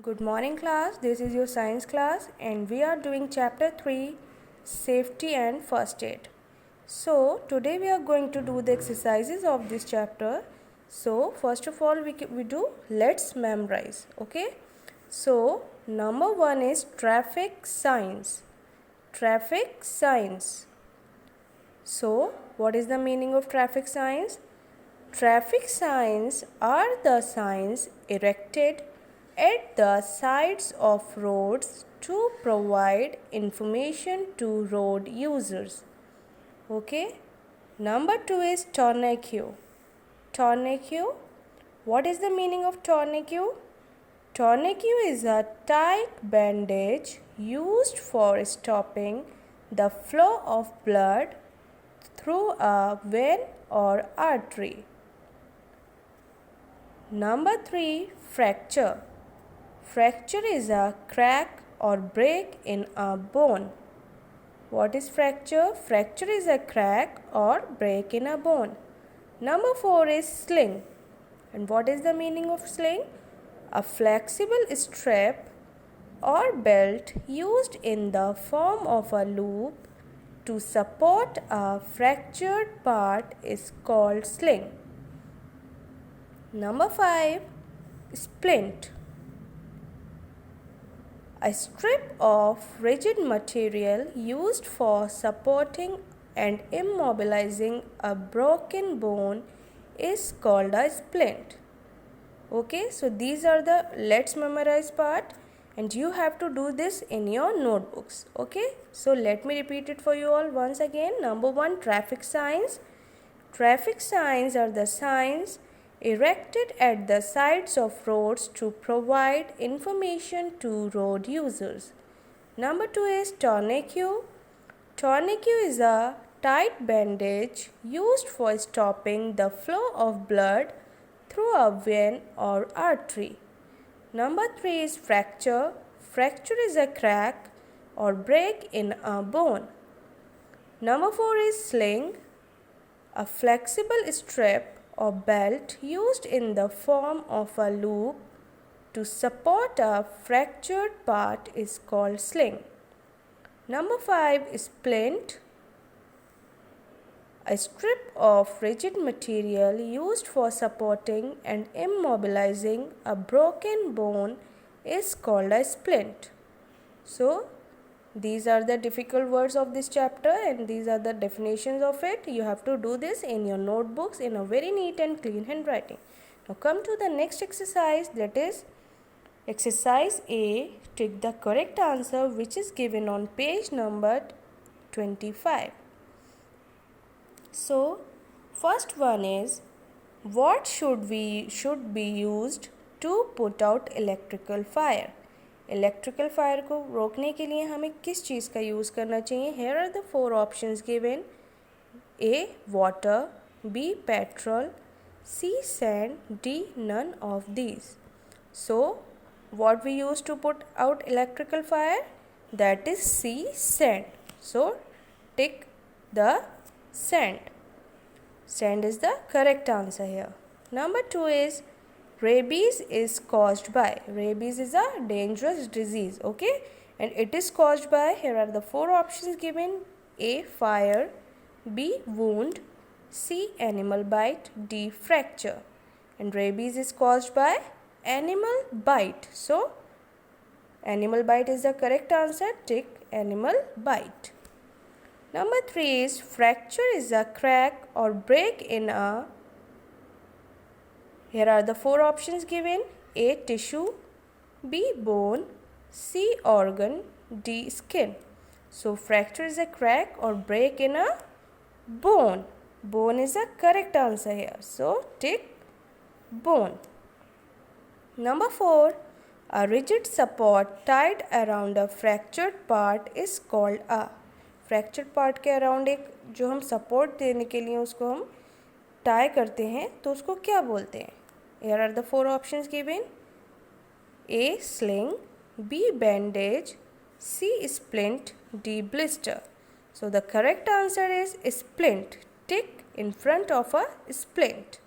Good morning class, this is your science class and we are doing chapter 3 safety and first aid. So today we are going to do the exercises of this chapter. So first of all we do let's memorize, okay? So number 1 is traffic signs. Traffic signs. So what is the meaning of traffic signs? Traffic signs are the signs erected at the sides of roads to provide information to road users. Okay. Number 2 is tourniquet. Tourniquet. What is the meaning of tourniquet? Tourniquet is a tight bandage used for stopping the flow of blood through a vein or artery. Number 3, fracture. Fracture is a crack or break in a bone. What is fracture? Fracture is a crack or break in a bone. Number 4 is sling. And what is the meaning of sling? A flexible strap or belt used in the form of a loop to support a fractured part is called sling. Number 5, splint. A strip of rigid material used for supporting and immobilizing a broken bone is called a splint. Okay, so these are the let's memorize part and you have to do this in your notebooks. Okay, so let me repeat it for you all once again. Number 1, traffic signs. Traffic signs are the signs erected at the sides of roads to provide information to road users. Number 2 is tourniquet. Tourniquet is a tight bandage used for stopping the flow of blood through a vein or artery. Number 3 is fracture. Fracture is a crack or break in a bone. Number 4 is sling. A flexible strip or belt used in the form of a loop to support a fractured part is called sling. Number 5 is splint. A strip of rigid material used for supporting and immobilizing a broken bone is called a splint. So, these are the difficult words of this chapter and these are the definitions of it. You have to do this in your notebooks in a very neat and clean handwriting. Now come to the next exercise, that is exercise A. Take the correct answer which is given on page number 25. So first one is, what should be used to put out electrical fire? Electrical fire को रोकने के लिए हमें किस चीज़ का use करना चाहिए? Here are the 4 options given. A water, B petrol, C sand, D none of these. So what we use to put out electrical fire? That is C, sand. So tick the sand. Sand is the correct answer here. Number 2 is, rabies is caused by. Rabies is a dangerous disease, okay? And it is caused by, here are the 4 options given. A, fire, B, wound, C, animal bite, D, fracture. And rabies is caused by animal bite. So, animal bite is the correct answer. Tick animal bite. Number 3 is, fracture is a crack or break in a. Here are the 4 options given. A, tissue, B, bone, C, organ, D, skin. So fracture is a crack or break in a bone. Bone is the correct answer here. So tick bone. Number 4, a rigid support tied around a fractured part is called a. Fractured part के around एक जो हम support देने के लिए उसको हम tie करते हैं तो उसको क्या बोलते हैं? Here are the 4 options given. A, sling, B, bandage, C, splint, D, blister. So the correct answer is splint. Tick in front of a splint.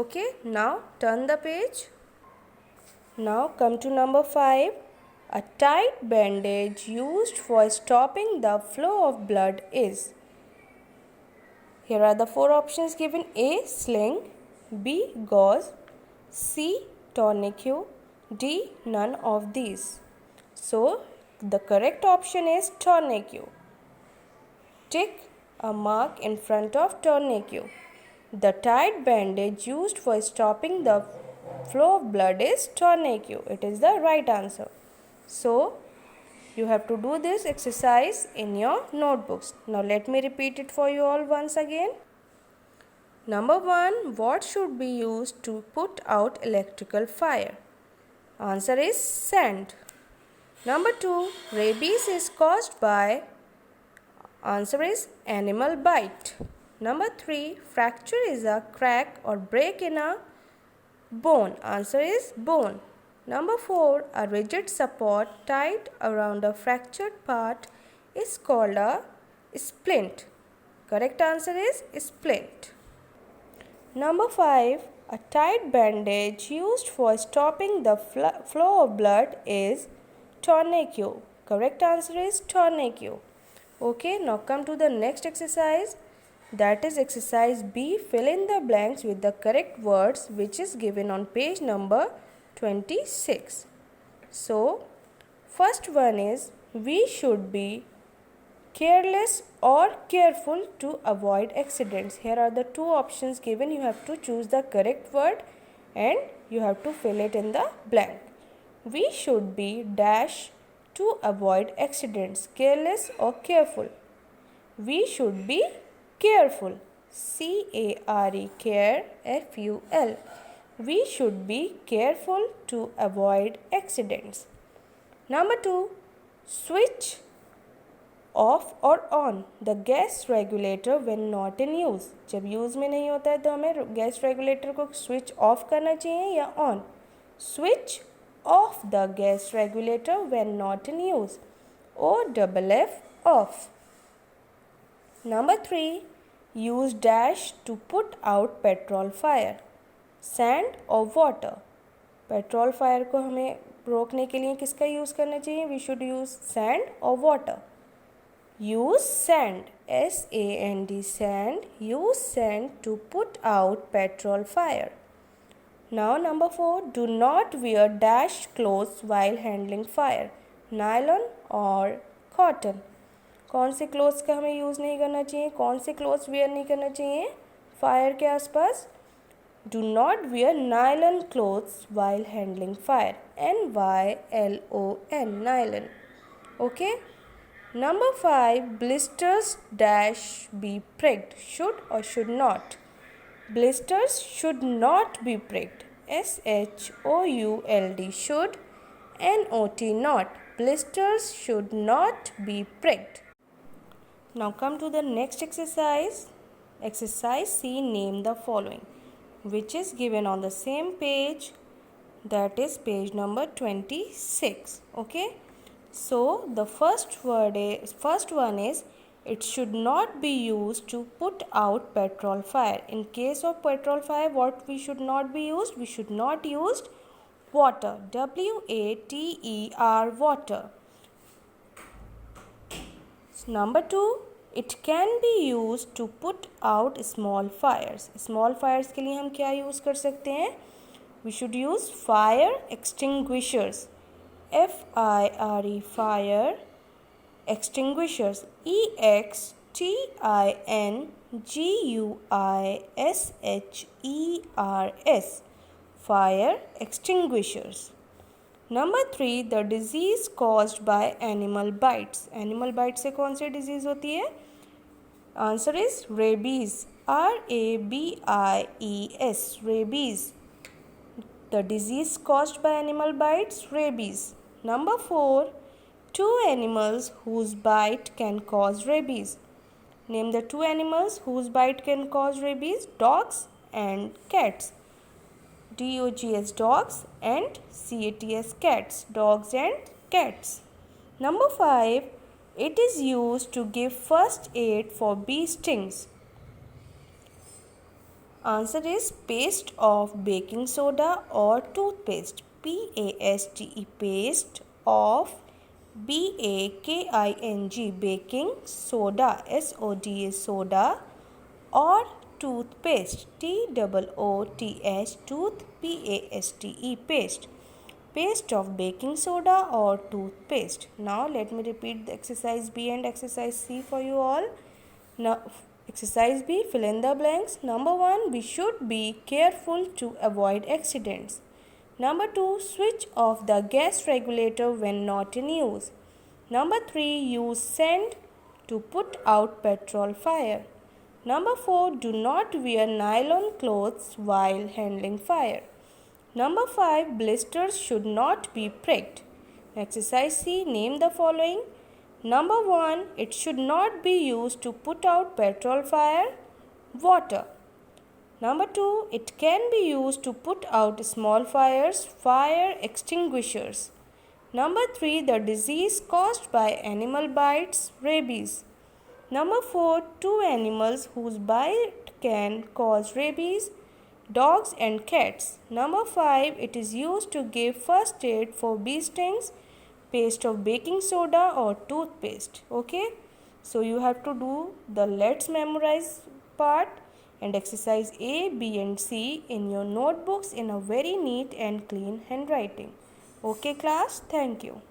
Okay, now turn the page. Now come to number 5. A tight bandage used for stopping the flow of blood is. Here are the 4 options given. A. Sling, B. Gauze, C. Tourniquet, D. None of these. So the correct option is tourniquet. Tick a mark in front of tourniquet. The tight bandage used for stopping the flow of blood is tourniquet. It is the right answer. So you have to do this exercise in your notebooks. Now let me repeat it for you all once again. Number 1. What should be used to put out electrical fire? Answer is sand. Number 2. Rabies is caused by. Answer is animal bite. Number 3. Fracture is a crack or break in a bone. Answer is bone. Number 4. A rigid support tied around a fractured part is called a splint. Correct answer is splint. Number 5. A tight bandage used for stopping the flow of blood is tourniquet. Correct answer is tourniquet. Okay, now come to the next exercise. That is exercise B. Fill in the blanks with the correct words which is given on page number 26. So, first one is we should be careless or careful to avoid accidents. Here are the 2 options given. You have to choose the correct word and you have to fill it in the blank. We should be dash to avoid accidents, careless or careful. We should be careful, C-A-R-E, care, F-U-L. We should be careful to avoid accidents. Number 2, switch off or on the gas regulator when not in use. जब use में नहीं होता है तो हमें gas regulator को switch off करना चाहिए या on. Switch off the gas regulator when not in use. O-double-F, off. Number 3. Use dash to put out petrol fire. Sand or water. Petrol fire को हमें रोकने के लिए किसका यूज़ करना चाहिए? We should use sand or water. Use sand, S-A-N-D, sand. Use sand to put out petrol fire. Now number 4. Do not wear dash clothes while handling fire. Nylon or cotton. कौन से clothes का हमें use नहीं करना चाहिए? कौन से clothes where नहीं करना चाहिए फायर के आसपास? Do not wear nylon clothes while handling fire. N-Y-L-O-N, nylon. Okay. Number 5. Blisters dash be pricked. Should or should not? Blisters should not be pricked. S-H-O-U-L-D, should. N-O-T, not. Blisters should not be pricked. Now come to the next exercise. Exercise C, name the following, which is given on the same page. That is page number 26. Okay. So the first one is it should not be used to put out petrol fire. In case of petrol fire, what we should not be used? We should not use water. W-A-T-E-R, water. Number 2, it can be used to put out small fires. Small fires के लिए हम क्या use कर सकते हैं? We should use fire extinguishers. F-I-R-E, fire extinguishers. E-X-T-I-N-G-U-I-S-H-E-R-S, fire extinguishers. Number 3, the disease caused by animal bites. Animal bites से कौन सी disease होती है? Answer is rabies. R-A-B-I-E-S, rabies. The disease caused by animal bites, rabies. Number 4, 2 animals whose bite can cause rabies. Name the 2 animals whose bite can cause rabies. Dogs and cats. D-O-G-S, dogs, and C-A-T-S, cats. Dogs and cats. Number 5, it is used to give first aid for bee stings. Answer is paste of baking soda or toothpaste. P-A-S-T-E paste of B-A-K-I-N-G baking soda S-O-D-A soda or toothpaste T-O-O-T-H tooth P-A-S-T-E paste of baking soda or toothpaste. Now let me repeat the exercise B and exercise C for you all. Now exercise B, fill in the blanks. Number 1, we should be careful to avoid accidents. Number 2, switch off the gas regulator when not in use. Number 3, use sand to put out petrol fire. Number 4, do not wear nylon clothes while handling fire. Number 5, blisters should not be pricked. Exercise C, name the following. Number 1, it should not be used to put out petrol fire. Water. Number 2, it can be used to put out small fires. Fire extinguishers. Number 3, the disease caused by animal bites. Rabies. Number 4, 2 animals whose bite can cause rabies. Dogs and cats. Number 5, it is used to give first aid for bee stings. Paste of baking soda or toothpaste. Okay, so you have to do the let's memorize part and exercise A, B and C in your notebooks in a very neat and clean handwriting. Okay class, thank you.